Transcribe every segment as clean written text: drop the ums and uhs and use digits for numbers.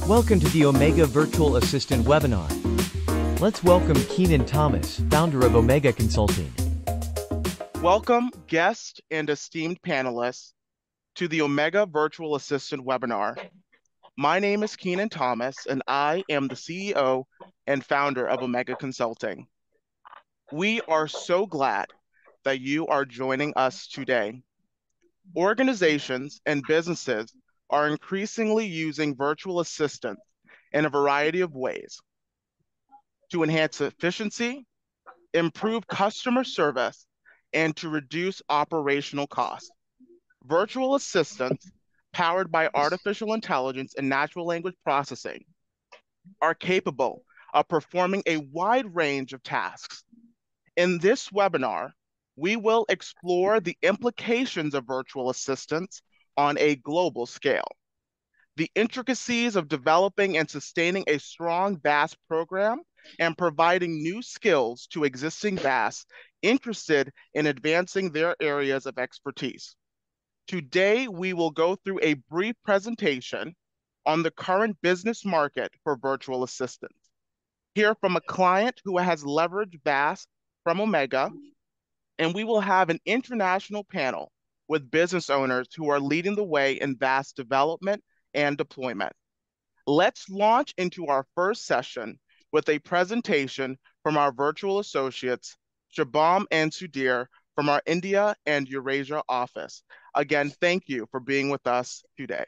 Welcome to the Omega Virtual Assistant webinar. Let's welcome Keenan Thomas, founder of Omega Consulting. Welcome, guests and esteemed panelists, to the Omega Virtual Assistant webinar. My name is Keenan Thomas, and I am the CEO and founder of Omega Consulting. We are so glad that you are joining us today. Organizations and businesses are increasingly using virtual assistants in a variety of ways to enhance efficiency, improve customer service, and to reduce operational costs. Virtual assistants, powered by artificial intelligence and natural language processing, are capable of performing a wide range of tasks. In this webinar, we will explore the implications of virtual assistants on a global scale, the intricacies of developing and sustaining a strong VAS program, and providing new skills to existing VAS interested in advancing their areas of expertise. Today, we will go through a brief presentation on the current business market for virtual assistants, hear from a client who has leveraged VAS from Omega, and we will have an international panel with business owners who are leading the way in VAS development and deployment. Let's launch into our first session with a presentation from our virtual associates, Shabam and Sudhir from our India and Eurasia office. Again, thank you for being with us today.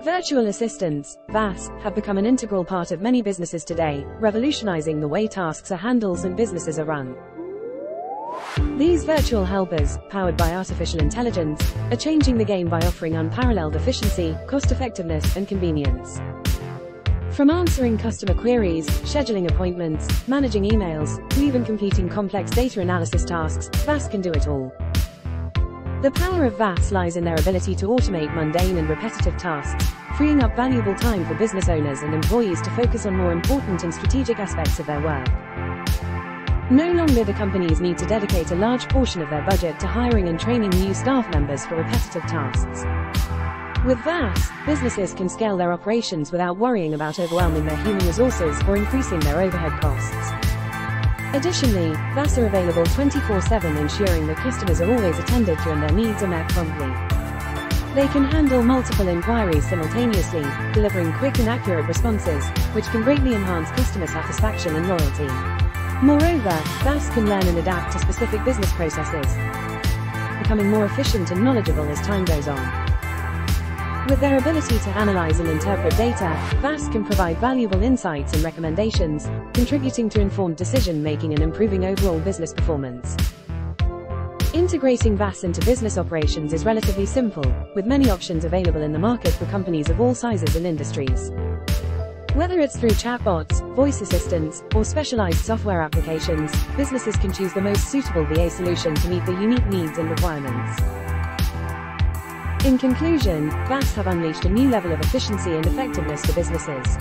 Virtual assistants, VAS, have become an integral part of many businesses today, revolutionizing the way tasks are handled and businesses are run. These virtual helpers, powered by artificial intelligence, are changing the game by offering unparalleled efficiency, cost-effectiveness, and convenience. From answering customer queries, scheduling appointments, managing emails, to even completing complex data analysis tasks, VAS can do it all. The power of VAS lies in their ability to automate mundane and repetitive tasks, freeing up valuable time for business owners and employees to focus on more important and strategic aspects of their work. No longer do companies need to dedicate a large portion of their budget to hiring and training new staff members for repetitive tasks. With VAS, businesses can scale their operations without worrying about overwhelming their human resources or increasing their overhead costs. Additionally, VAS are available 24/7, ensuring that customers are always attended to and their needs are met promptly. They can handle multiple inquiries simultaneously, delivering quick and accurate responses, which can greatly enhance customer satisfaction and loyalty. Moreover, VAS can learn and adapt to specific business processes, becoming more efficient and knowledgeable as time goes on. With their ability to analyze and interpret data, VAS can provide valuable insights and recommendations, contributing to informed decision-making and improving overall business performance. Integrating VAS into business operations is relatively simple, with many options available in the market for companies of all sizes and industries. Whether it's through chatbots, voice assistants, or specialized software applications, businesses can choose the most suitable VA solution to meet their unique needs and requirements. In conclusion, VAS have unleashed a new level of efficiency and effectiveness for businesses.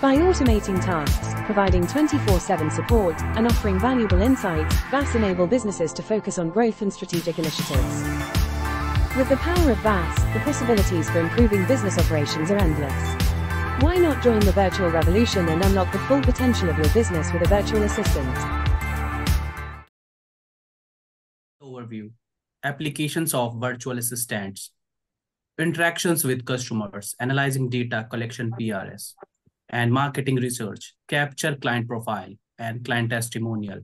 By automating tasks, providing 24/7 support, and offering valuable insights, VAS enable businesses to focus on growth and strategic initiatives. With the power of VAS, the possibilities for improving business operations are endless. Why not join the virtual revolution and unlock the full potential of your business with a virtual assistant? Overview. Applications of virtual assistants. Interactions with customers, analyzing data collection PRS, and marketing research, capture client profile, and client testimonial.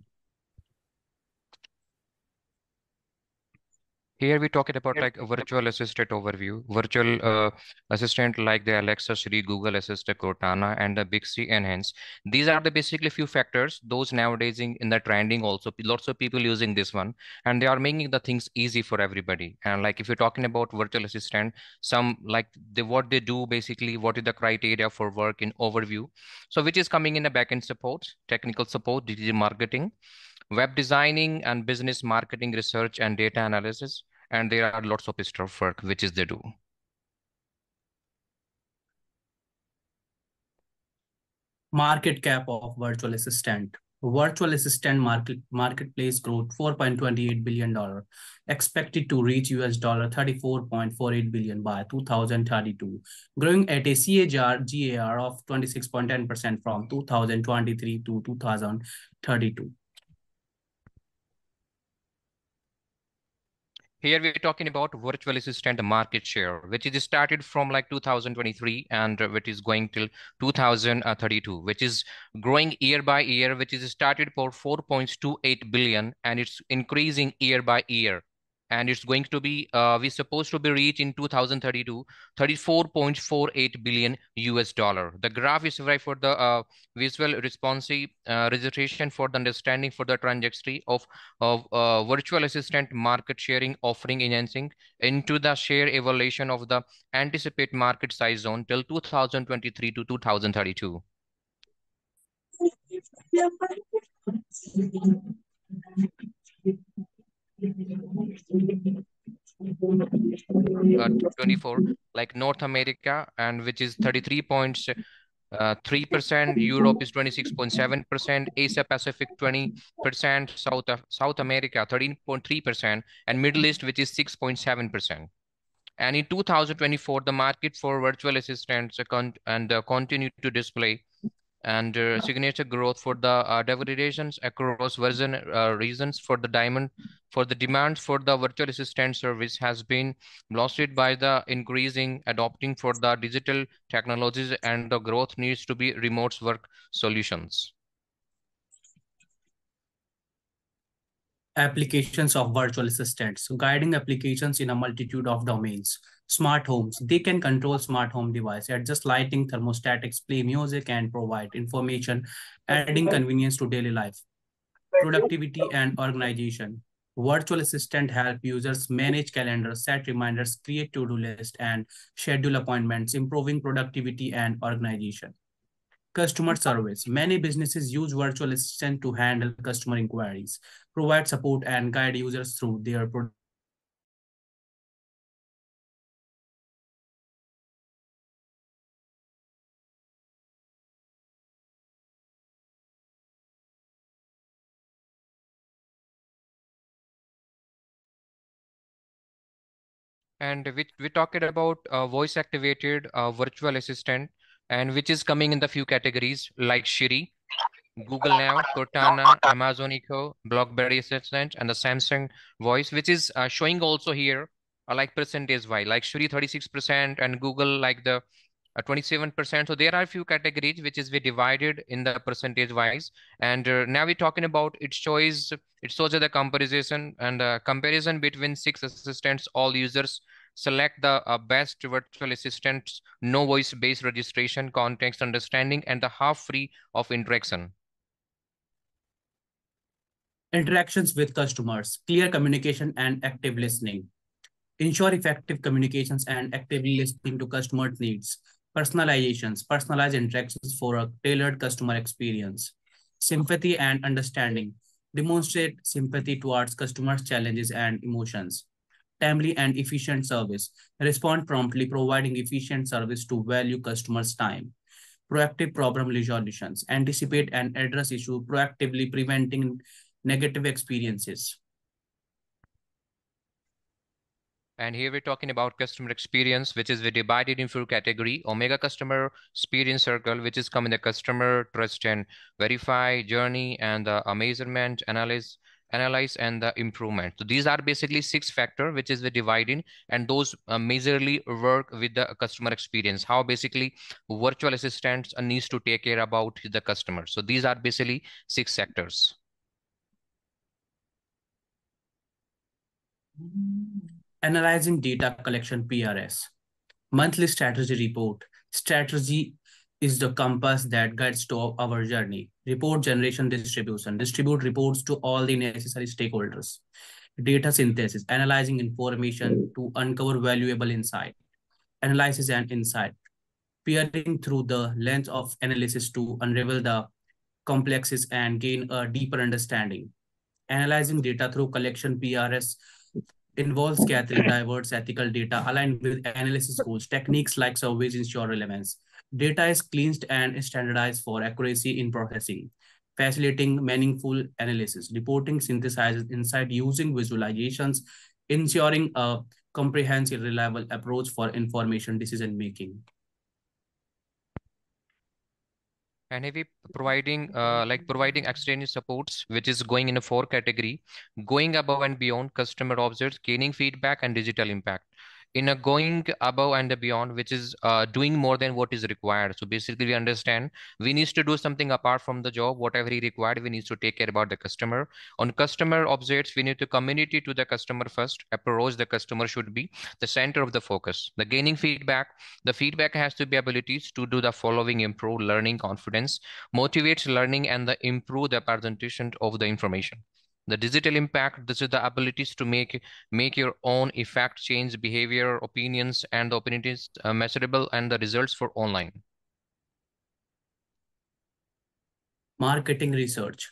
Here we're talking about like a virtual assistant overview. Virtual assistant like the Alexa, Siri, Google Assistant, Cortana, and the Bixby Enhance. These are the basically few factors. Those nowadays in the trending also. Lots of people using this one, and they are making the things easy for everybody. And like if you're talking about virtual assistant, some like what they do basically, what is the criteria for work in overview. So which is coming in the backend support, technical support, digital marketing, web designing, and business marketing, research and data analysis. And there are lots of stuff work, which is they do. Market cap of virtual assistant. Virtual assistant marketplace growth $4.28 billion, expected to reach $34.48 billion by 2032, growing at a CAGR of 26.10% from 2023 to 2032. Here we're talking about virtual assistant market share, which is started from like 2023 and which is going till 2032, which is growing year by year, which is started for 4.28 billion and it's increasing year by year. And it's going to be, we're supposed to be reached in 2032, 34.48 billion US dollar. The graph is right for the visual responsive registration for the understanding for the trajectory of virtual assistant market sharing offering enhancing into the share evaluation of the anticipate market size zone till 2023 to 2032. 24 like North America, and which is 33.3%, Europe is 26.7%, Asia Pacific 20%, South America 13.3%, and Middle East, which is 6.7%. And in 2024, the market for virtual assistants continue to display and signature growth for the degradations across version reasons for the demand for the virtual assistant service has been boosted by the increasing adopting for the digital technologies, and the growth needs to be remote work solutions. Applications of virtual assistants, guiding applications in a multitude of domains. Smart homes, they can control smart home device, adjust lighting, thermostatics, play music, and provide information, adding convenience to daily life. Productivity and organization. Virtual assistant help users manage calendars, set reminders, create to-do lists, and schedule appointments, improving productivity and organization. Customer service. Many businesses use virtual assistant to handle customer inquiries, provide support, and guide users through their product. And we talked about voice activated virtual assistant, and which is coming in the few categories like Siri, Google Now, Cortana, Amazon Echo, BlackBerry Assistant, and the Samsung Voice, which is showing also here like percentage wise, like Siri 36% and Google like the 27%. So there are a few categories which is we divided in the percentage wise. And now we're talking about it shows the comparison and comparison between 6 assistants. All users select the best virtual assistants, no voice based registration, context understanding, and the half free of interaction. Interactions with customers, clear communication and active listening. Ensure effective communications and actively listening to customer needs. Personalizations, personalized interactions for a tailored customer experience. Sympathy and understanding, demonstrate sympathy towards customers' challenges and emotions. Timely and efficient service, respond promptly, providing efficient service to value customers' time. Proactive problem resolutions, anticipate and address issue, proactively preventing negative experiences. And here we're talking about customer experience, which is we divided into category. Omega customer experience circle, which is coming the customer trust and verify journey and the measurement, analyze and the improvement. So these are basically 6 factors, which is the dividing, and those majorly work with the customer experience. How basically virtual assistants needs to take care about the customer. So these are basically 6 sectors. Analyzing data collection PRS. Monthly strategy report. Strategy is the compass that guides to our journey. Report generation distribution. Distribute reports to all the necessary stakeholders. Data synthesis. Analyzing information to uncover valuable insight. Analysis and insight. Peering through the lens of analysis to unravel the complexes and gain a deeper understanding. Analyzing data through collection PRS involves gathering diverse ethical data aligned with analysis goals. Techniques like surveys ensure relevance. Data is cleansed and standardized for accuracy in processing. facilitating meaningful analysis. Reporting synthesizes insight using visualizations, ensuring a comprehensive, reliable approach for information decision making. And heavy providing providing extraneous supports, which is going in a 4 category, going above and beyond customer objects, gaining feedback and digital impact. In a going above and beyond, which is doing more than what is required. So basically we understand we need to do something apart from the job, whatever he required, we need to take care about the customer. On customer objects, we need to communicate to the customer first, approach the customer should be the center of the focus. The gaining feedback, the feedback has to be abilities to do the following: improve learning, confidence, motivates learning, and the improve the presentation of the information. The digital impact, this is the abilities to make your own effect, change behavior, opinions, and the opportunities measurable, and the results for online. Marketing research.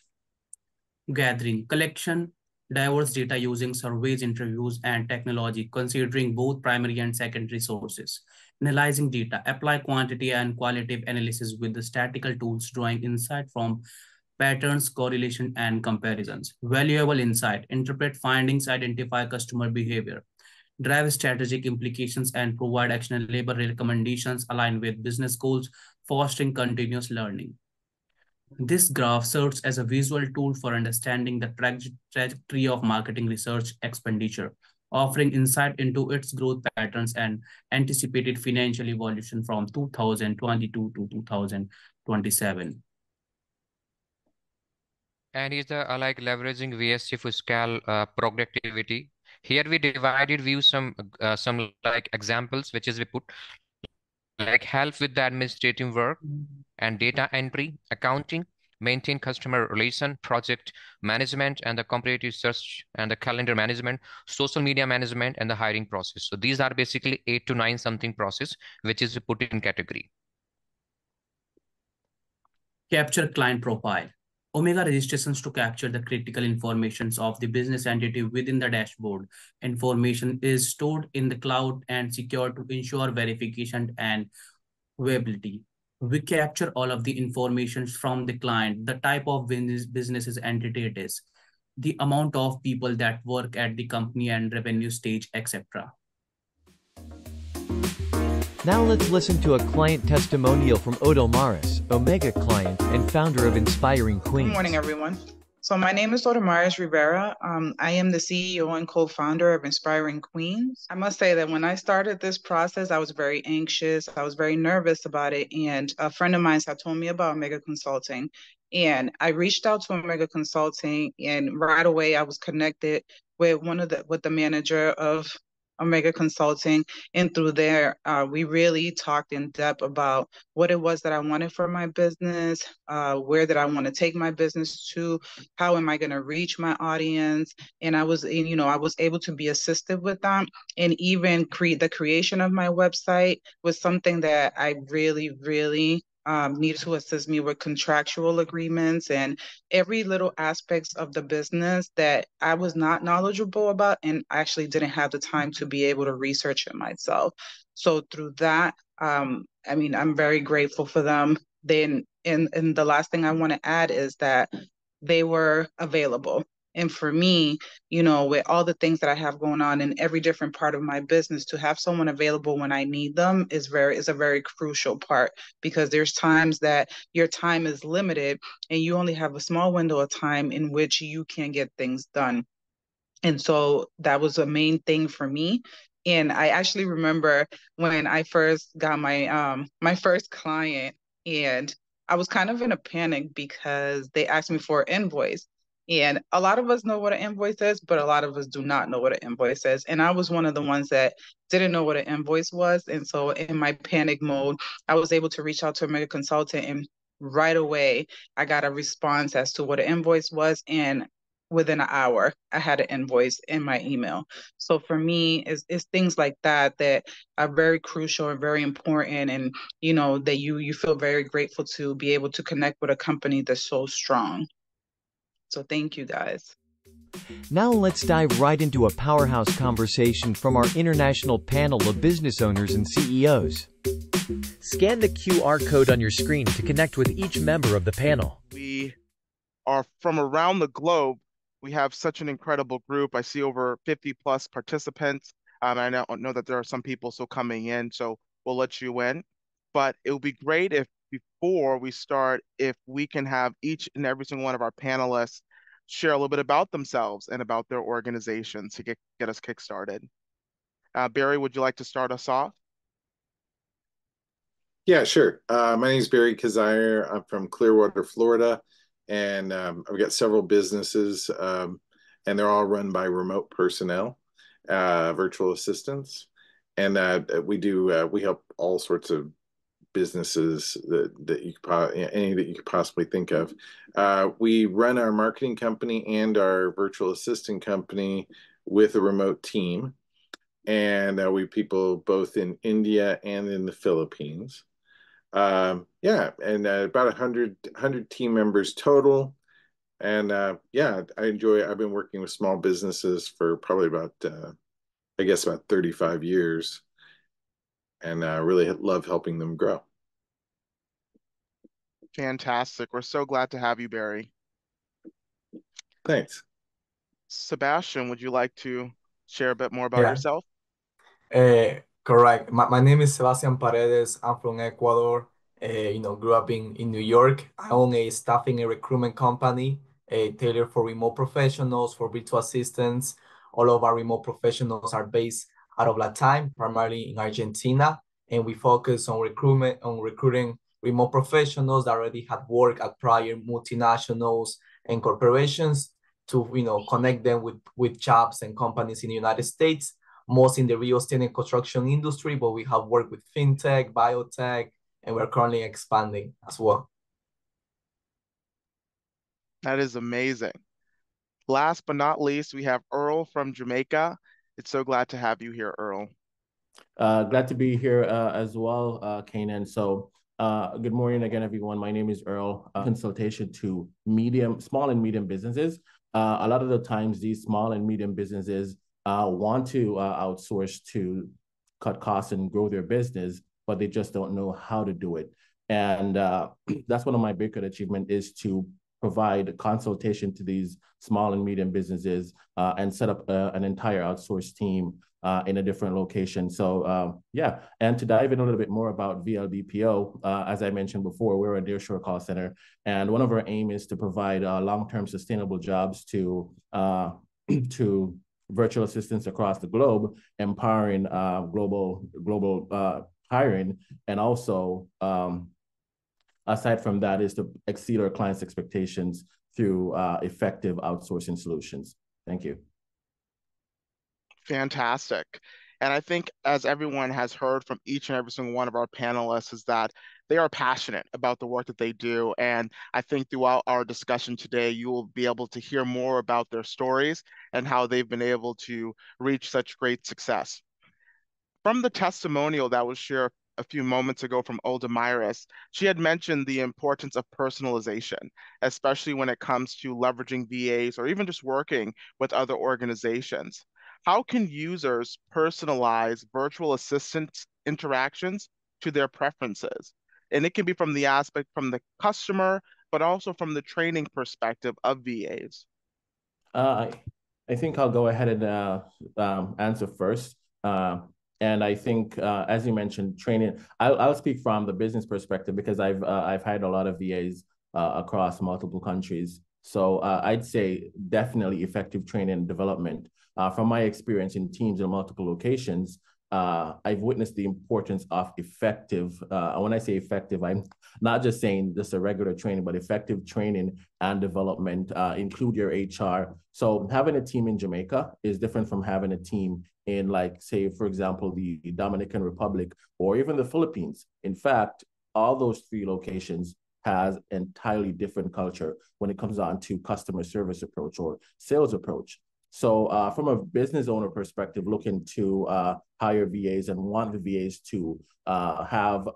Gathering, collection, diverse data using surveys, interviews, and technology, considering both primary and secondary sources. Analyzing data, apply quantity and qualitative analysis with the statistical tools, drawing insight from patterns, correlation, and comparisons. Valuable insight, interpret findings, identify customer behavior, drive strategic implications, and provide actionable recommendations aligned with business goals, fostering continuous learning. This graph serves as a visual tool for understanding the trajectory of marketing research expenditure, offering insight into its growth patterns and anticipated financial evolution from 2022 to 2027. And is the like leveraging VSC for scale productivity. Here we divided view some like examples, which is we put like help with the administrative work and data entry, accounting, maintain customer relation, project management, and the comparative search and the calendar management, social media management, and the hiring process. So these are basically 8 to 9 something process, which is put in category. Capture client profile. Omega registrations to capture the critical information of the business entity within the dashboard. Information is stored in the cloud and secured to ensure verification and viewability. We capture all of the information from the client, the type of business's entity it is, the amount of people that work at the company and revenue stage, etc. Now let's listen to a client testimonial from Odo Maris, Omega client and founder of Inspiring Queens. Good morning, everyone. So my name is Odo Maris Rivera. I am the CEO and co-founder of Inspiring Queens. I must say that when I started this process, I was very anxious. I was very nervous about it. And a friend of mine had told me about Omega Consulting. And I reached out to Omega Consulting, and right away I was connected with the manager of Omega Consulting, and through there, we really talked in depth about what it was that I wanted for my business, where did I want to take my business to, how am I going to reach my audience, and I was able to be assisted with that, and even the creation of my website was something that I really needed to assist me with contractual agreements and every little aspects of the business that I was not knowledgeable about and actually didn't have the time to be able to research it myself. So through that, I'm very grateful for them. Then, and the last thing I want to add is that they were available. And for me, with all the things that I have going on in every different part of my business, to have someone available when I need them is a very crucial part, because there's times that your time is limited and you only have a small window of time in which you can get things done. And so that was a main thing for me. And I actually remember when I first got my first client, and I was kind of in a panic because they asked me for an invoice. And a lot of us know what an invoice is, but a lot of us do not know what an invoice is. And I was one of the ones that didn't know what an invoice was. And so in my panic mode, I was able to reach out to Omega Consultant, and right away, I got a response as to what an invoice was. And within an hour, I had an invoice in my email. So for me, it's things like that are very crucial and very important. And, that you feel very grateful to be able to connect with a company that's so strong. So thank you, guys. Now let's dive right into a powerhouse conversation from our international panel of business owners and CEOs. Scan the QR code on your screen to connect with each member of the panel. We are from around the globe. We have such an incredible group. I see over 50 plus participants. I know that there are some people still coming in, so we'll let you in. But it would be great if before we start, if we can have each and every single one of our panelists share a little bit about themselves and about their organizations to get us kickstarted. Barry, would you like to start us off? Yeah, sure. My name is Barry Kazire. I'm from Clearwater, Florida, and I've got several businesses, and they're all run by remote personnel, virtual assistants, and we help all sorts of businesses that you could any that you could possibly think of. We run our marketing company and our virtual assistant company with a remote team, and we people both in India and in the Philippines. Yeah, and about 100 team members total. And yeah, I've been working with small businesses for probably about, I guess about 35 years, and really love helping them grow. Fantastic. We're so glad to have you, Barry. Thanks. Sebastian, would you like to share a bit more about yourself? Correct. My name is Sebastian Paredes. I'm from Ecuador. Grew up in New York. I own a staffing and recruitment company, tailored for remote professionals, for virtual assistants. All of our remote professionals are based out of Latin, primarily in Argentina, and we focus on recruiting remote professionals that already had worked at prior multinationals and corporations to connect them with jobs and companies in the United States, most in the real estate and construction industry, but we have worked with fintech, biotech, and we're currently expanding as well. That is amazing. Last but not least, we have Earl from Jamaica. It's so glad to have you here, Earl. Glad to be here as well, Kanan. So good morning again, everyone. My name is Earl. Consultation to small and medium businesses. A lot of the times, these small and medium businesses want to outsource to cut costs and grow their business, but they just don't know how to do it. And that's one of my bigger achievements, is to provide consultation to these small and medium businesses and set up an entire outsourced team in a different location. So yeah, and to dive in a little bit more about VLBPO, as I mentioned before, we're a nearshore call center, and one of our aim is to provide long-term sustainable jobs to virtual assistants across the globe, empowering global hiring, and also aside from that is to exceed our clients' expectations through effective outsourcing solutions. Thank you. Fantastic. And I think, as everyone has heard from each and every single one of our panelists, is that they are passionate about the work that they do. And I think throughout our discussion today, you will be able to hear more about their stories and how they've been able to reach such great success. From the testimonial that was shared a few moments ago from Olda Myris, she had mentioned the importance of personalization, especially when it comes to leveraging VAs or even just working with other organizations. How can users personalize virtual assistant interactions to their preferences? And it can be from the aspect from the customer, but also from the training perspective of VAs. I think I'll go ahead and answer first. And I think, as you mentioned, training. I'll speak from the business perspective because I've hired a lot of VAs across multiple countries. So I'd say definitely effective training and development. From my experience in teams in multiple locations, I've witnessed the importance of effective. When I say effective, I'm not just saying just a regular training, but effective training and development, include your HR. So having a team in Jamaica is different from having a team in, like, say, for example, the Dominican Republic or even the Philippines. In fact, all those three locations has entirely different culture when it comes on to customer service approach or sales approach. So from a business owner perspective, looking to hire VAs and want the VAs to have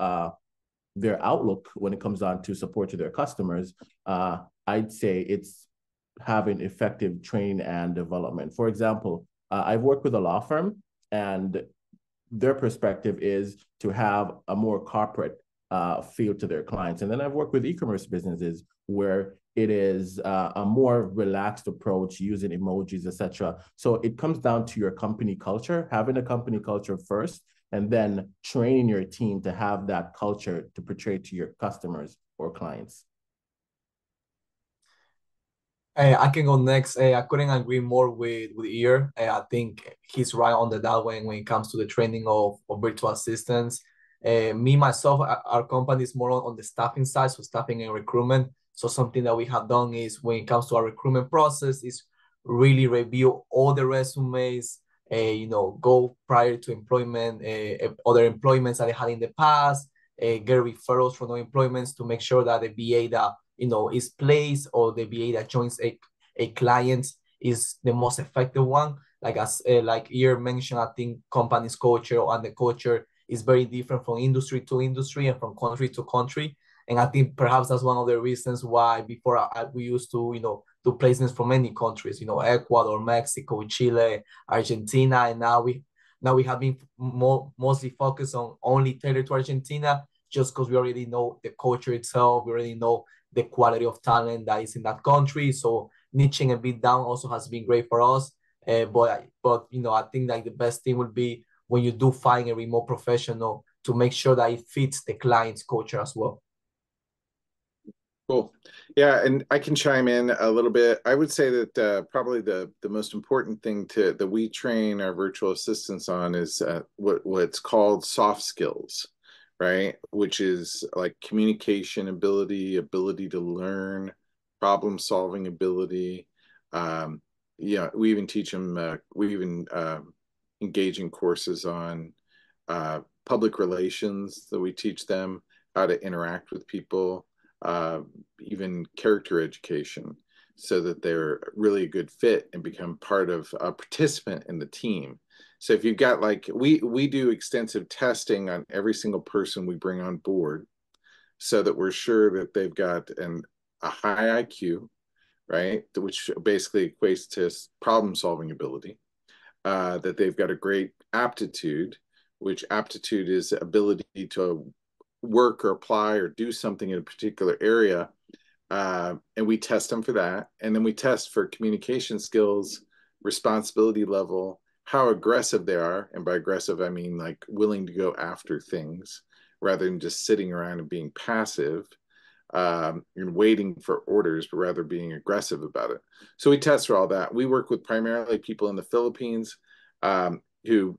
their outlook when it comes on to support to their customers, I'd say it's having effective training and development. For example, I've worked with a law firm, and their perspective is to have a more corporate feel to their clients. And then I've worked with e-commerce businesses where it is a more relaxed approach using emojis, etc. So it comes down to your company culture, having a company culture first, and then training your team to have that culture to portray to your customers or clients. I can go next. I couldn't agree more with Ear. I think he's right on the dial when it comes to the training of virtual assistants. Me, myself, our company is more on the staffing side, so staffing and recruitment. So something that we have done is when it comes to our recruitment process is really review all the resumes, go prior to employment, other employments that they had in the past, get referrals from those employments to make sure that the VA that is placed or the VA that joins a client is the most effective one. Like Ear mentioned, I think companies culture and the culture is very different from industry to industry and from country to country. And I think perhaps that's one of the reasons why before we used to, do placements from many countries, Ecuador, Mexico, Chile, Argentina, and now we have been mostly focused on only tailored to Argentina, just because we already know the culture itself, we already know the quality of talent that is in that country. So niching a bit down also has been great for us. But I think like the best thing would be when you do find a remote professional to make sure that it fits the client's culture as well. Cool. Yeah, and I can chime in a little bit. I would say that probably the most important thing that we train our virtual assistants on is what's called soft skills, right? Which is like communication ability to learn, problem solving ability. We even teach them. We even engage in courses on public relations that we teach them how to interact with people. Even character education, so that they're really a good fit and become part of a participant in the team. So if you've got we do extensive testing on every single person we bring on board, so that we're sure that they've got a high IQ, right, which basically equates to problem solving ability, that they've got a great aptitude, which aptitude is ability to work or apply or do something in a particular area, and we test them for that. And then we test for communication skills, responsibility level, how aggressive they are. And by aggressive, I mean like willing to go after things rather than just sitting around and being passive and waiting for orders, but rather being aggressive about it. So we test for all that. We work with primarily people in the Philippines who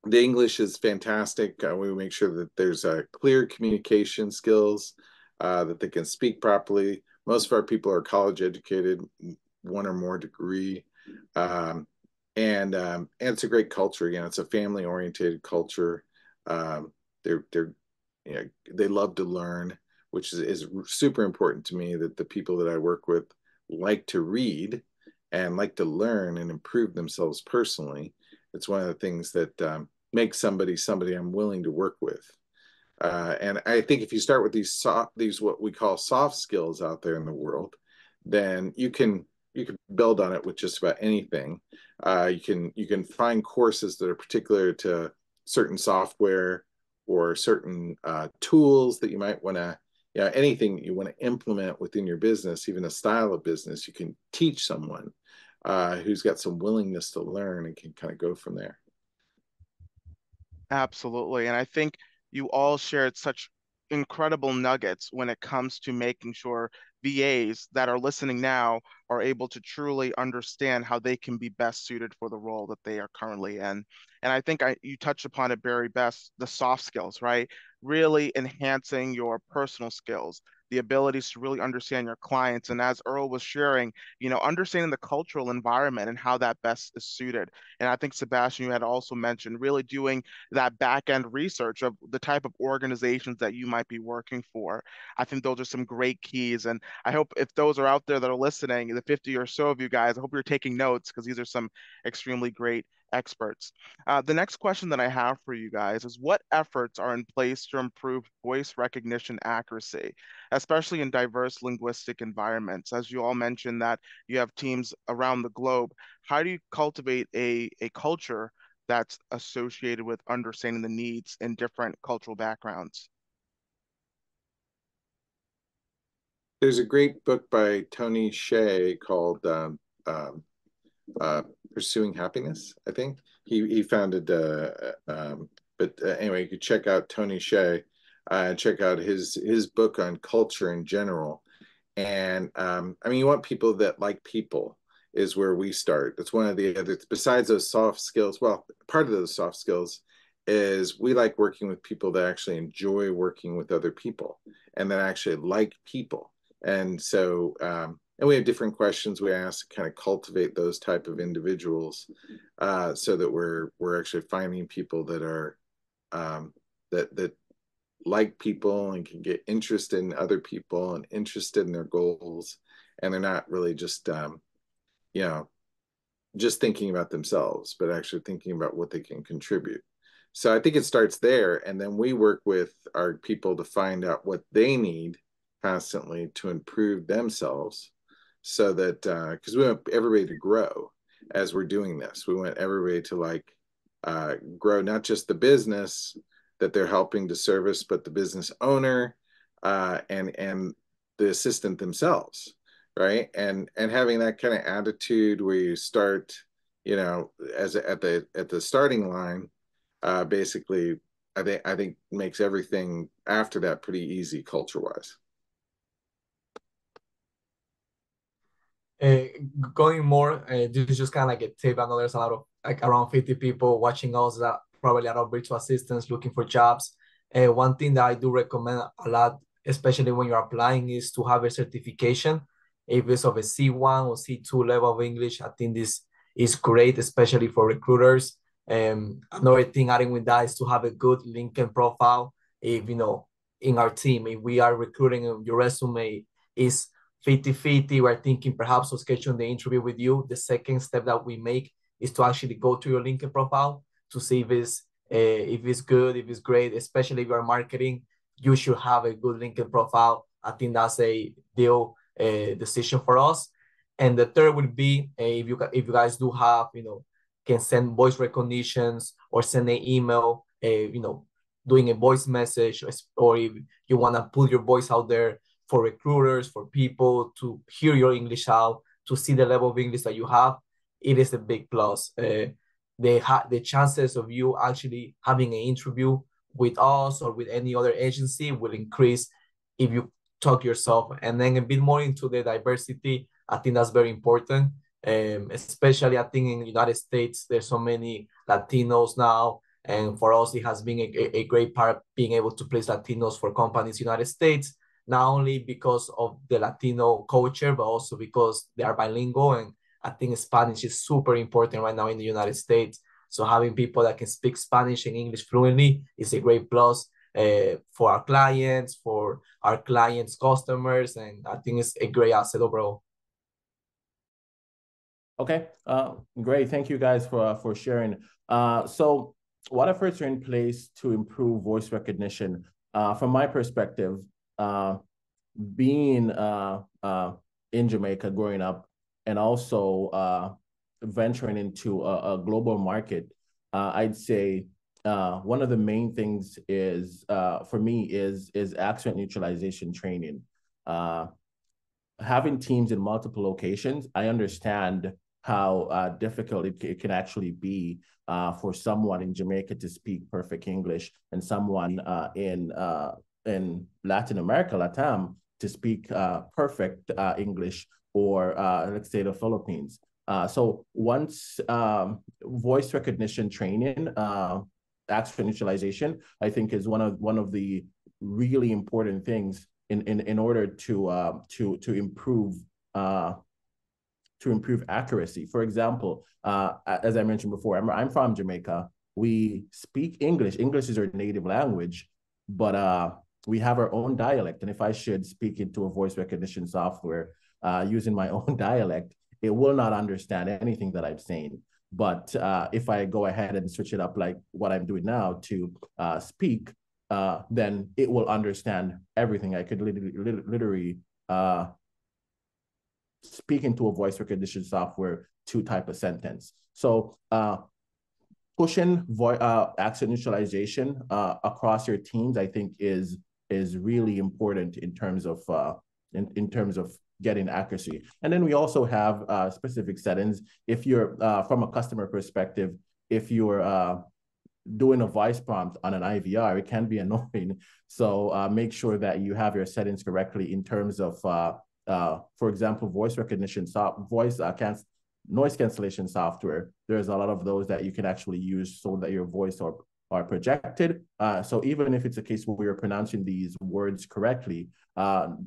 the English is fantastic. We make sure that there's clear communication skills, that they can speak properly. Most of our people are college educated, one or more degree, and it's a great culture. It's a family oriented culture. They love to learn, which is super important to me. That the people that I work with like to read and like to learn and improve themselves personally. It's one of the things that makes somebody I'm willing to work with. And I think if you start with these what we call soft skills out there in the world, then you can build on it with just about anything. You can find courses that are particular to certain software or certain tools that you might want to, anything you want to implement within your business, even a style of business, you can teach someone who's got some willingness to learn and can kind of go from there. Absolutely. And I think you all shared such incredible nuggets when it comes to making sure VAs that are listening now are able to truly understand how they can be best suited for the role that they are currently in. And I think you touched upon it very best, the soft skills, right? Really enhancing your personal skills, the abilities to really understand your clients. And as Earl was sharing, understanding the cultural environment and how that best is suited. And I think, Sebastian, you had also mentioned really doing that back end research of the type of organizations that you might be working for. I think those are some great keys. And I hope if those are out there that are listening, the 50 or so of you guys, I hope you're taking notes because these are some extremely great experts. The next question that I have for you guys is what efforts are in place to improve voice recognition accuracy, especially in diverse linguistic environments? As you all mentioned that you have teams around the globe, how do you cultivate a culture that's associated with understanding the needs in different cultural backgrounds? There's a great book by Tony Hsieh called Pursuing Happiness, I think. He founded, anyway, you could check out Tony Hsieh, check out his book on culture in general. And I mean, you want people that like people is where we start. It's one of the other, besides those soft skills, well, part of those soft skills is we like working with people that actually enjoy working with other people and that actually like people. And so, and we have different questions we ask to kind of cultivate those type of individuals, so that we're actually finding people that are that like people and can get interested in other people and interested in their goals, and they're not really just you know, just thinking about themselves, but actually thinking about what they can contribute. So I think it starts there, and then we work with our people to find out what they need constantly to improve themselves, so that because we want everybody to grow as we're doing this. We want everybody to like grow, not just the business that they're helping to service, but the business owner and the assistant themselves, right? And having that kind of attitude where you start, you know, as at the starting line, basically, I think makes everything after that pretty easy culture-wise. Going more, this is just kind of like a tip. I know there's a lot of like around 50 people watching us that probably a lot of virtual assistants looking for jobs. One thing that I do recommend a lot, especially when you're applying, is to have a certification. If it's of a C1 or C2 level of English, I think this is great, especially for recruiters. Another thing adding with that is to have a good LinkedIn profile. If, you know, in our team, if we are recruiting, your resume is 50-50, we're thinking perhaps of scheduling the interview with you. The second step that we make is to actually go to your LinkedIn profile to see if it's good, if it's great, especially if you're marketing, you should have a good LinkedIn profile. I think that's a deal decision for us. And the third would be if you guys do have, you know, can send voice recognitions or send an email, you know, doing a voice message, or if you want to put your voice out there for recruiters, for people to hear your English out, to see the level of English that you have, it is a big plus. The chances of you actually having an interview with us or with any other agency will increase if you talk yourself. And then a bit more into the diversity, I think that's very important. Especially I think in the United States, there's so many Latinos now. And for us, it has been a great part being able to place Latinos for companies in the United States, not only because of the Latino culture, but also because they are bilingual. And I think Spanish is super important right now in the United States. So having people that can speak Spanish and English fluently is a great plus for our clients, for our clients' customers. And I think it's a great asset overall. Okay, great. Thank you guys for sharing. So what efforts are in place to improve voice recognition? From my perspective, being in Jamaica growing up and also venturing into a global market, I'd say one of the main things is for me is accent neutralization training. Having teams in multiple locations, I understand how difficult it can actually be for someone in Jamaica to speak perfect English and someone in Latin America, LATAM, to speak perfect English, or let's say the Philippines. So once voice recognition training, accent neutralization, I think is one of the really important things in order to improve accuracy. For example, as I mentioned before, I'm from Jamaica. We speak English. English is our native language, but we have our own dialect. And if I should speak into a voice recognition software using my own dialect, it will not understand anything that I'm saying. But if I go ahead and switch it up like what I'm doing now to speak, then it will understand everything. I could literally speak into a voice recognition software to type a sentence. So pushing accent neutralization across your teams, I think, is really important in terms of in terms of getting accuracy. And then we also have specific settings. If you're from a customer perspective, if you're doing a voice prompt on an IVR, it can be annoying. So make sure that you have your settings correctly in terms of, for example, voice recognition, noise cancellation software. There's a lot of those that you can actually use so that your voice are projected. So even if it's a case where you're pronouncing these words correctly,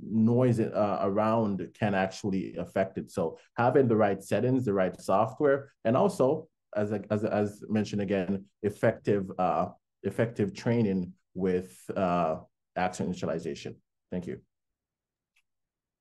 noise around can actually affect it. So having the right settings, the right software, and also, as mentioned again, effective training with accent initialization. Thank you.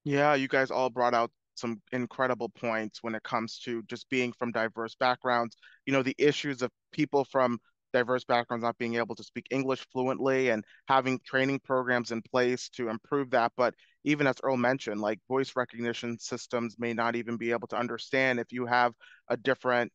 Yeah, you guys all brought out some incredible points when it comes to just being from diverse backgrounds. You know, the issues of people from diverse backgrounds not being able to speak English fluently and having training programs in place to improve that. But even as Earl mentioned, like voice recognition systems may not even be able to understand if you have a different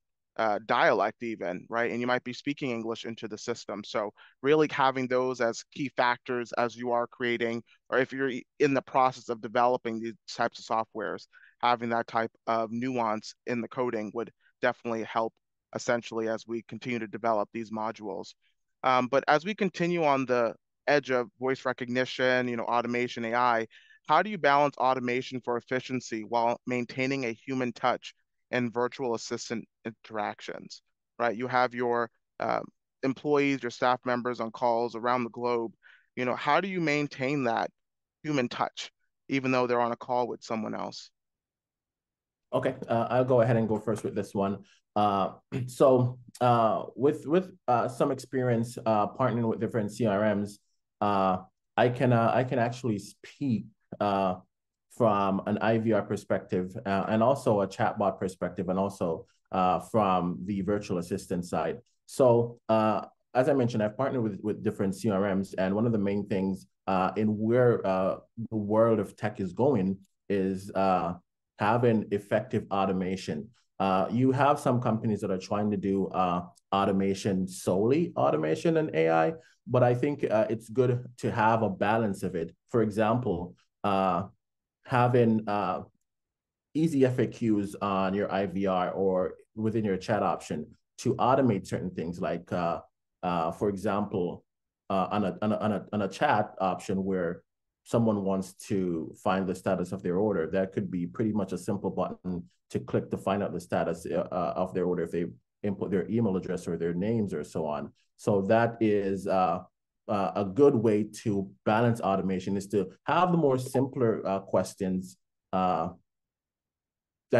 dialect even, right? And you might be speaking English into the system. So really having those as key factors as you are creating, or if you're in the process of developing these types of softwares, having that type of nuance in the coding would definitely help essentially as we continue to develop these modules. But as we continue on the edge of voice recognition, you know, automation, AI, how do you balance automation for efficiency while maintaining a human touch and virtual assistant interactions, right? You have your employees, your staff members on calls around the globe. You know, how do you maintain that human touch, even though they're on a call with someone else? Okay, I'll go ahead and go first with this one. So with some experience partnering with different CRMs, I can actually speak from an IVR perspective and also a chatbot perspective, and also from the virtual assistant side. So as I mentioned, I've partnered with different CRMs, and one of the main things in where the world of tech is going is having effective automation. You have some companies that are trying to do automation, solely automation and AI, but I think it's good to have a balance of it. For example, having easy FAQs on your IVR or within your chat option to automate certain things, like for example, on a chat option where someone wants to find the status of their order, that could be pretty much a simple button to click to find out the status of their order if they input their email address or their names or so on. So that is a good way to balance automation, is to have the more simpler questions that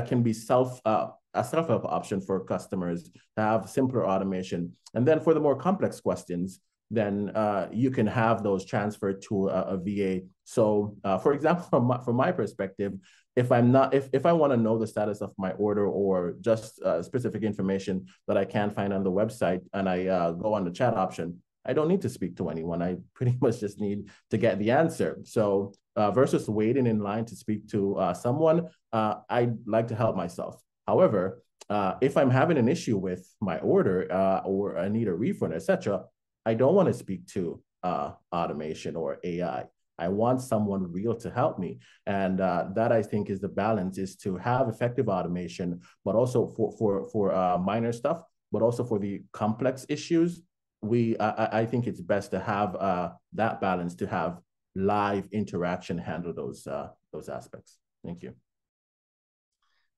can be a self-help option for customers to have simpler automation. And then for the more complex questions, then you can have those transferred to a VA. So for example, from my perspective, if I want to know the status of my order or just specific information that I can't find on the website, and I go on the chat option, I don't need to speak to anyone. I pretty much just need to get the answer. So versus waiting in line to speak to someone, I'd like to help myself. However, if I'm having an issue with my order or I need a refund, etc., I don't want to speak to automation or AI. I want someone real to help me. And that, I think, is the balance, is to have effective automation, but also for minor stuff, but also for the complex issues. I think it's best to have that balance, to have live interaction handle those aspects. Thank you.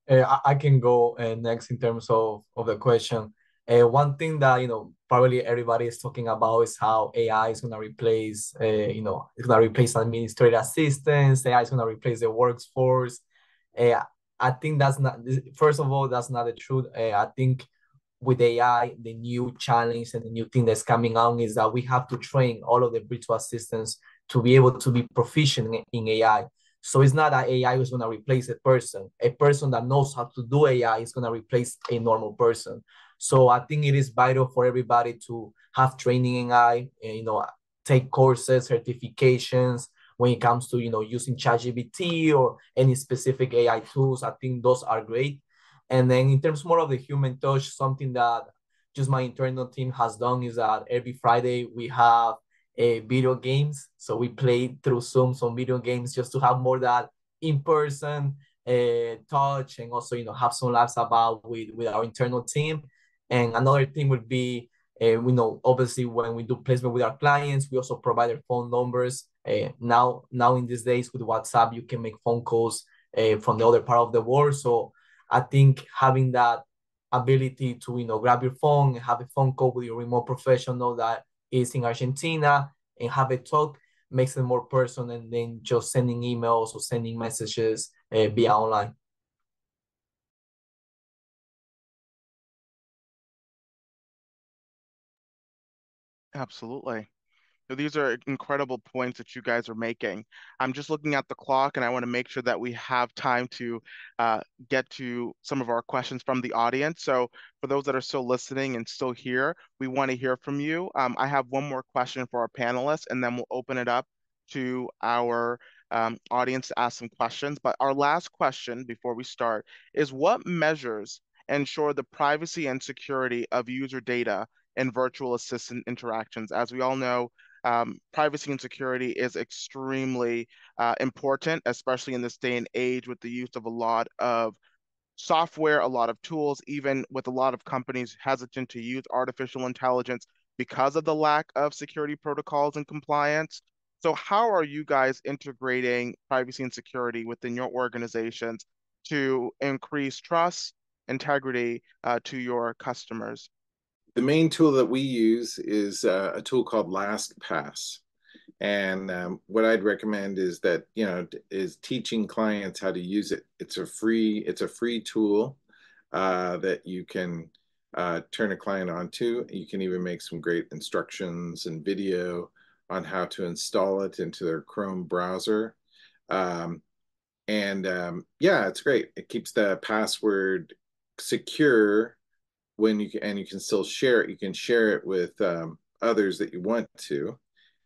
I can go next in terms of the question. One thing that probably everybody is talking about is how AI is going to replace it's going to replace administrative assistants. AI is going to replace the workforce. I think that's not, first of all, that's not the truth. I think with AI, the new challenge and the new thing that's coming on is that we have to train all of the virtual assistants to be able to be proficient in AI. So it's not that AI is going to replace a person. A person that knows how to do AI is going to replace a normal person. So I think it is vital for everybody to have training in AI, take courses, certifications when it comes to, using ChatGPT or any specific AI tools. I think those are great. And then in terms more of the human touch, something that just my internal team has done is that every Friday we have video games. So we play through Zoom some video games just to have more that in-person touch, and also, have some laughs about with our internal team. And another thing would be, obviously when we do placement with our clients, we also provide their phone numbers. Now in these days with WhatsApp, you can make phone calls from the other part of the world. So I think having that ability to, grab your phone and have a phone call with your remote professional that is in Argentina and have a talk makes it more personal than just sending emails or sending messages via online. Absolutely. These are incredible points that you guys are making. I'm just looking at the clock, and I want to make sure that we have time to get to some of our questions from the audience. So for those that are still listening and still here, we want to hear from you. I have one more question for our panelists, and then we'll open it up to our audience to ask some questions. But our last question before we start is, what measures ensure the privacy and security of user data and virtual assistant interactions? As we all know, privacy and security is extremely important, especially in this day and age with the use of a lot of software, a lot of tools, even with a lot of companies hesitant to use artificial intelligence because of the lack of security protocols and compliance. So how are you guys integrating privacy and security within your organizations to increase trust, integrity to your customers? The main tool that we use is a tool called LastPass. And what I'd recommend is that, is teaching clients how to use it. It's a free tool that you can turn a client onto. You can even make some great instructions and video on how to install it into their Chrome browser. Yeah, it's great. It keeps the password secure when you can still share it. You can share it with others that you want to,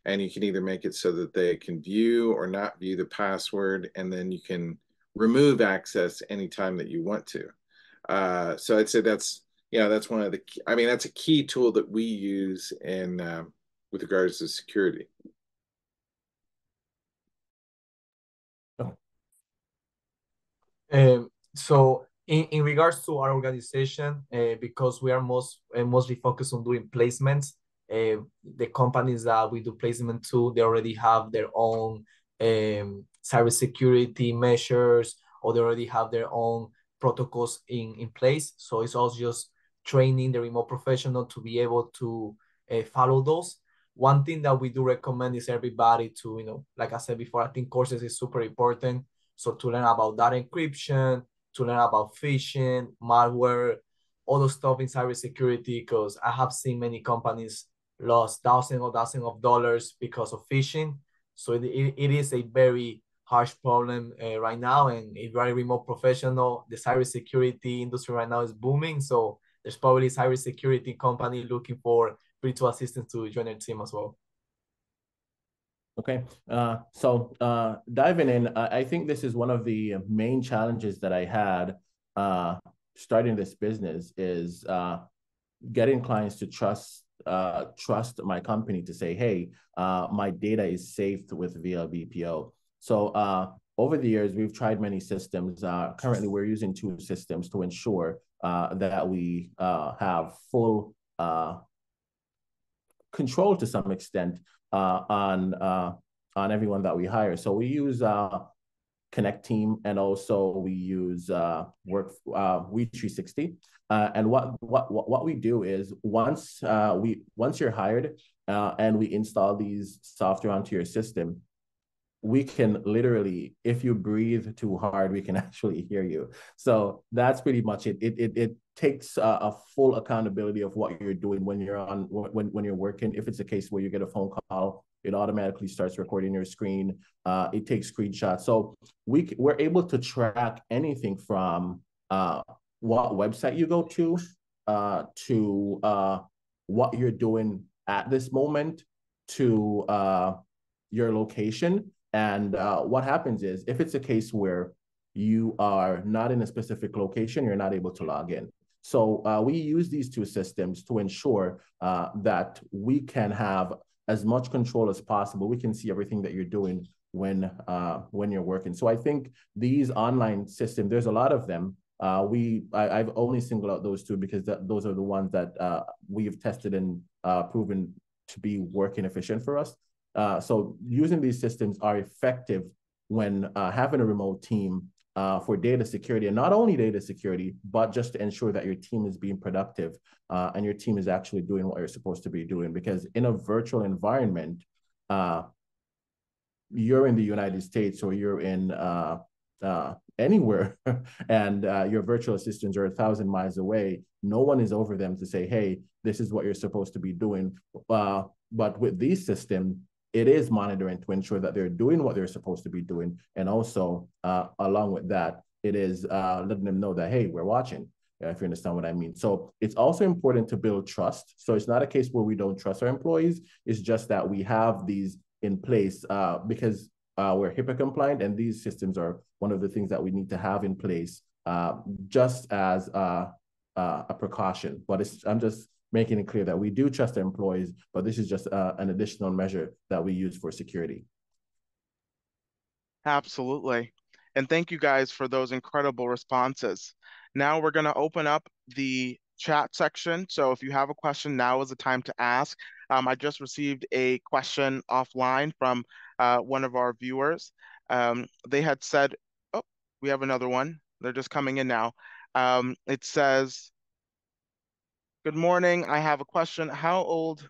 and you can either make it so that they can view or not view the password, and then you can remove access anytime that you want to. So I'd say that's one of the that's a key tool that we use in with regards to security. So in regards to our organization, because we are mostly focused on doing placements, the companies that we do placement to, they already have their own cybersecurity measures, or they already have their own protocols in place. So it's also just training the remote professional to be able to follow those. One thing that we do recommend is everybody to, like I said before, I think courses is super important. So to learn about data encryption, to learn about phishing, malware, all those stuff in cybersecurity, because I have seen many companies lost thousands of dollars because of phishing. So it is a very harsh problem right now. And if you're a remote professional, the cybersecurity industry right now is booming. So there's probably a cybersecurity company looking for virtual assistants to join their team as well. Okay, so diving in, I think this is one of the main challenges that I had starting this business is getting clients to trust my company to say, hey, my data is saved with VLBPO. So over the years, we've tried many systems. Currently, we're using 2 systems to ensure that we have full control to some extent on everyone that we hire. So we use Connect Team, and also we use We360. And what we do is once you're hired and we install these software onto your system, we can literally, if you breathe too hard, we can actually hear you. So that's pretty much it. It takes a full accountability of what you're doing when you're when you're working. If it's a case where you get a phone call, it automatically starts recording your screen. It takes screenshots. So we're able to track anything from what website you go to what you're doing at this moment, to your location. And what happens is, if it's a case where you are not in a specific location, you're not able to log in. So we use these 2 systems to ensure that we can have as much control as possible. We can see everything that you're doing when you're working. So I think these online systems, there's a lot of them. I've only singled out those two because those are the ones that we've tested and proven to be working efficient for us. So using these systems are effective when having a remote team for data security, and not only data security, but just to ensure that your team is being productive and your team is actually doing what you're supposed to be doing. Because in a virtual environment, you're in the United States or you're in anywhere and your virtual assistants are 1,000 miles away. No one is over them to say, hey, this is what you're supposed to be doing. But with these systems, it is monitoring to ensure that they're doing what they're supposed to be doing. And also, along with that, it is letting them know that, hey, we're watching, if you understand what I mean. So it's also important to build trust. So it's not a case where we don't trust our employees. It's just that we have these in place because we're HIPAA compliant, and these systems are one of the things that we need to have in place just as a precaution. But I'm just making it clear that we do trust our employees, but this is just an additional measure that we use for security. Absolutely. And thank you guys for those incredible responses. Now we're going to open up the chat section. So if you have a question, now is the time to ask. I just received a question offline from one of our viewers. They had said, oh, we have another one. They're just coming in now. It says, good morning. I have a question. How old?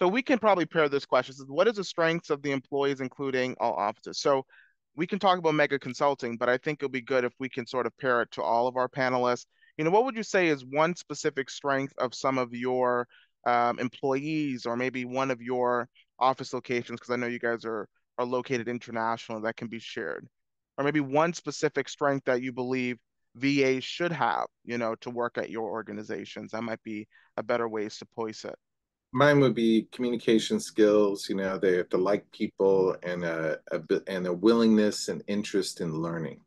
So we can probably pair this question. What is the strengths of the employees, including all offices? So we can talk about Mega Consulting, but I think it'll be good if we can sort of pair it to all of our panelists. You know, what would you say is one specific strength of some of your employees, or maybe one of your office locations, because I know you guys are located internationally, that can be shared? Or maybe one specific strength that you believe VAs should have, you know, to work at your organizations. That might be a better ways to voice it. Mine would be communication skills. You know, they have to like people and a willingness and interest in learning.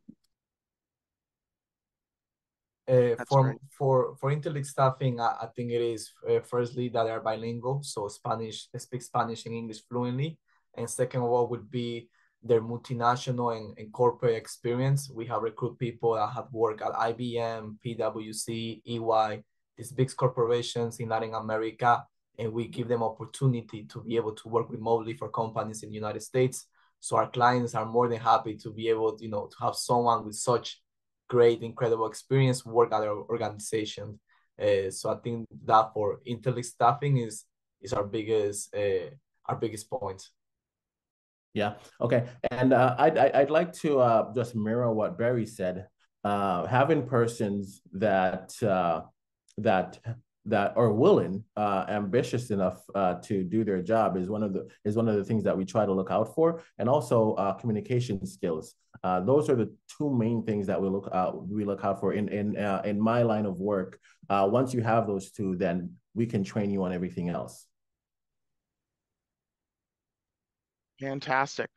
For Intellect staffing, I think it is firstly that they are bilingual, so speak Spanish and English fluently, and second of all would be their multinational and corporate experience. We have recruit people that have worked at IBM, PwC, EY, these big corporations in Latin America, and we give them opportunity to be able to work remotely for companies in the United States. So our clients are more than happy to be able, you know, to have someone with such great, incredible experience work at our organization. So I think that for Intellect staffing is our biggest point. Yeah. Okay. And I'd like to just mirror what Barry said. Having persons that are willing, ambitious enough to do their job is one of the things that we try to look out for, and also communication skills. Those are the two main things that we look out for in my line of work. Once you have those two, then we can train you on everything else. Fantastic.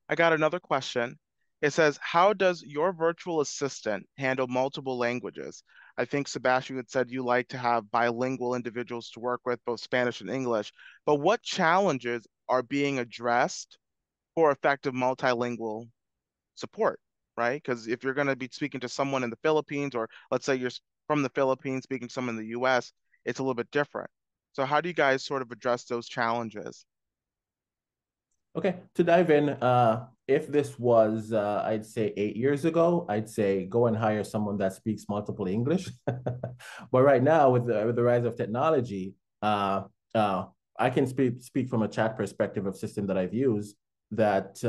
I got another question. It says, how does your virtual assistant handle multiple languages? I think Sebastian had said you like to have bilingual individuals to work with, both Spanish and English, but what challenges are being addressed for effective multilingual support, right? Because if you're going to be speaking to someone in the Philippines, or let's say you're from the Philippines speaking to someone in the US, it's a little bit different. So how do you guys sort of address those challenges? Okay, to dive in, if this was, I'd say 8 years ago, I'd say go and hire someone that speaks multiple English. But right now, with the rise of technology, I can speak from a chat perspective of system that I've used that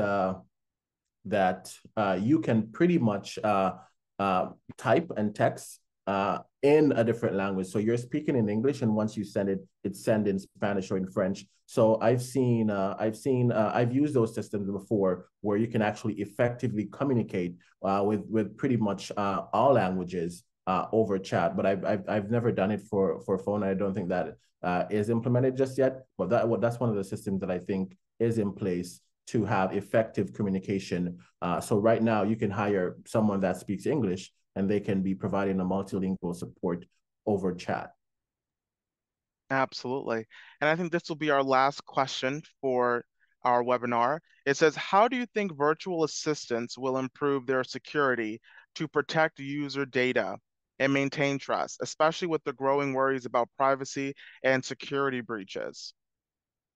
you can pretty much type and text in a different language. So you're speaking in English, and once you send it, it's sent in Spanish or in French. So I've used those systems before where you can actually effectively communicate with pretty much all languages over chat. But I've never done it for phone. I don't think that is implemented just yet. But that's one of the systems that I think is in place to have effective communication. So right now you can hire someone that speaks English, and they can be providing a multilingual support over chat. Absolutely. And I think this will be our last question for our webinar. It says, how do you think virtual assistants will improve their security to protect user data and maintain trust, especially with the growing worries about privacy and security breaches?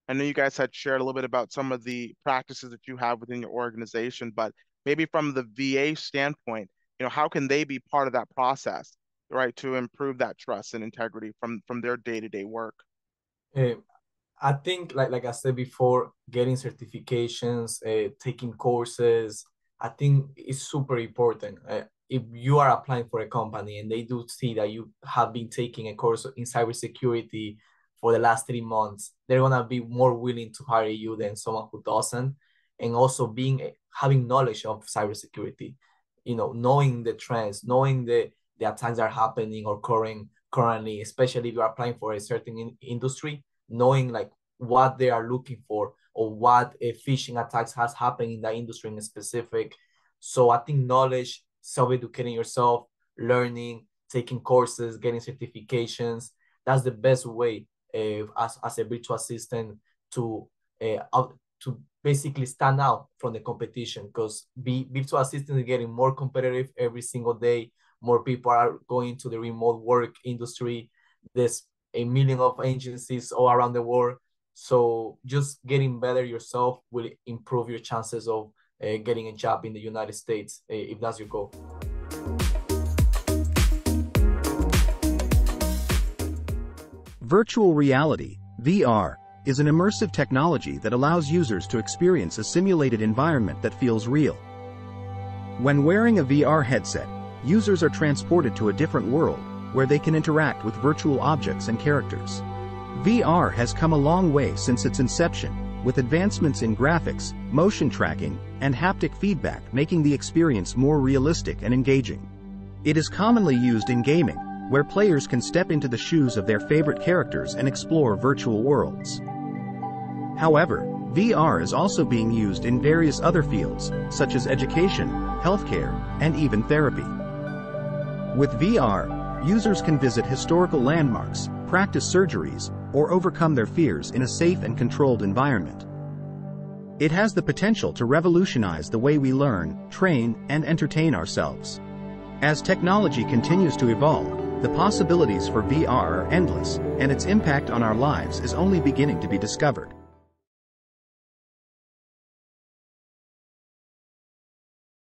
I know you guys had shared a little bit about some of the practices that you have within your organization, but maybe from the VA standpoint, how can they be part of that process, right, to improve that trust and integrity from their day-to-day work? I think, like I said before, getting certifications, taking courses, I think is super important. If you are applying for a company and they do see that you have been taking a course in cybersecurity for the last 3 months, they're gonna be more willing to hire you than someone who doesn't. And also having knowledge of cybersecurity, knowing the trends, knowing the attacks that are happening or occurring currently, especially if you're applying for a certain industry, knowing like what they are looking for or what phishing attacks has happened in that industry in specific. So I think knowledge, self-educating yourself, learning, taking courses, getting certifications, that's the best way as a virtual assistant to basically stand out from the competition, because virtual assistants are getting more competitive every single day. More people are going to the remote work industry. There's a million of agencies all around the world. So just getting better yourself will improve your chances of getting a job in the United States, if that's your goal. Virtual reality, VR, is an immersive technology that allows users to experience a simulated environment that feels real. When wearing a VR headset, users are transported to a different world, where they can interact with virtual objects and characters. VR has come a long way since its inception, with advancements in graphics, motion tracking, and haptic feedback making the experience more realistic and engaging. It is commonly used in gaming, where players can step into the shoes of their favorite characters and explore virtual worlds. However, VR is also being used in various other fields, such as education, healthcare, and even therapy. With VR, users can visit historical landmarks, practice surgeries, or overcome their fears in a safe and controlled environment. It has the potential to revolutionize the way we learn, train, and entertain ourselves. As technology continues to evolve, the possibilities for VR are endless, and its impact on our lives is only beginning to be discovered.